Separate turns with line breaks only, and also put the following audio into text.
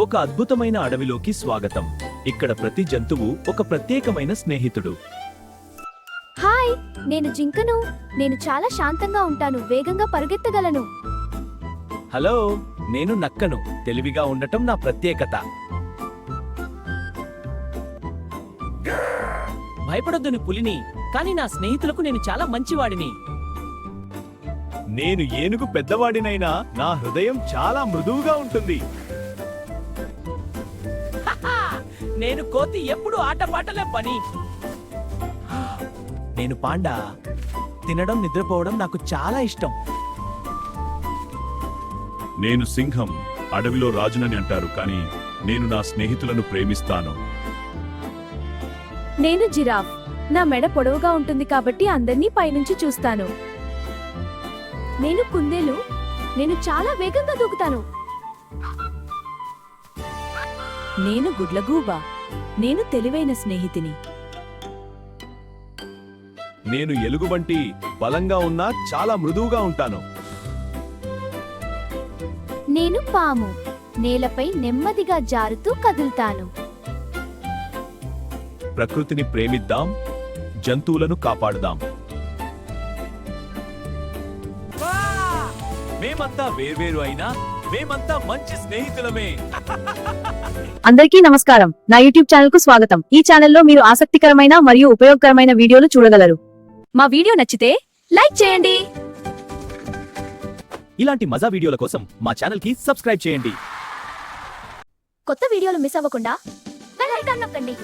ఒక అద్భుతమైన అడవిలోకి స్వాగతం. ఇక్కడ ప్రతి జంతువు ఒక ప్రత్యేకమైన స్నేహితుడు.
హాయ్, నేను జింకను. నేను చాలా శాంతంగా ఉంటాను, వేగంగా పరుగెత్తగలను.
హలో, నేను నక్కను. తెలివిగా ఉండటం నా ప్రత్యేకత.
భయపడొద్దని పులిని, కానీ నా స్నేహితులకు నేను చాలా మంచివాడిని.
నేను ఏనుగు పెద్దవాడినైనా నా హృదయం చాలా మృదువుగా ఉంటుంది.
నేను కోతి, ఎప్పుడు ఆటపాటలే పని.
నేను పాండా. తినడం, నిద్రపోవడం నాకు చాలా ఇష్టం.
నేను సింహం. అడవిలో రాజునని అంటారు, కానీ నేను నా స్నేహితులను ప్రేమిస్తాను.
నేను జిరాఫ్. నా మెడ పొడవుగా ఉంటుంది కాబట్టి అందర్నీ పైనుంచి చూస్తాను. నేను కుందేలు. నేను చాలా వేగంగా దూకుతాను.
నేను గుడ్లగూబ. నేను తెలివైన స్నేహితిని.
నేను ఎలుగుబంటి. బలంగా ఉన్నా చాలా మృదువుగా ఉంటాను.
నేను పాము. నేలపై నెమ్మదిగా జారుతూ కదులుతాను.
ప్రకృతిని ప్రేమిద్దాం, జంతువులను కాపాడుదాం. మేమంతా వేర్వేరు అయినా మేమంతా మంచి స్నేహితులమే.
అందరికీ నమస్కారం. నా యూట్యూబ్ ఛానల్ కు స్వాగతం. ఈ ఛానల్లో మీరు ఆసక్తికరమైన మరియు ఉపయోగకరమైన వీడియోలు చూడగలరు. మా వీడియో నచ్చితే లైక్ చేయండి.
ఇలాంటి మజా వీడియోల కోసం మా ఛానల్ కి సబ్స్క్రైబ్ చేయండి.
కొత్త వీడియోలు మిస్ అవ్వకుండా బెల్ ఐకాన్ నొక్కండి.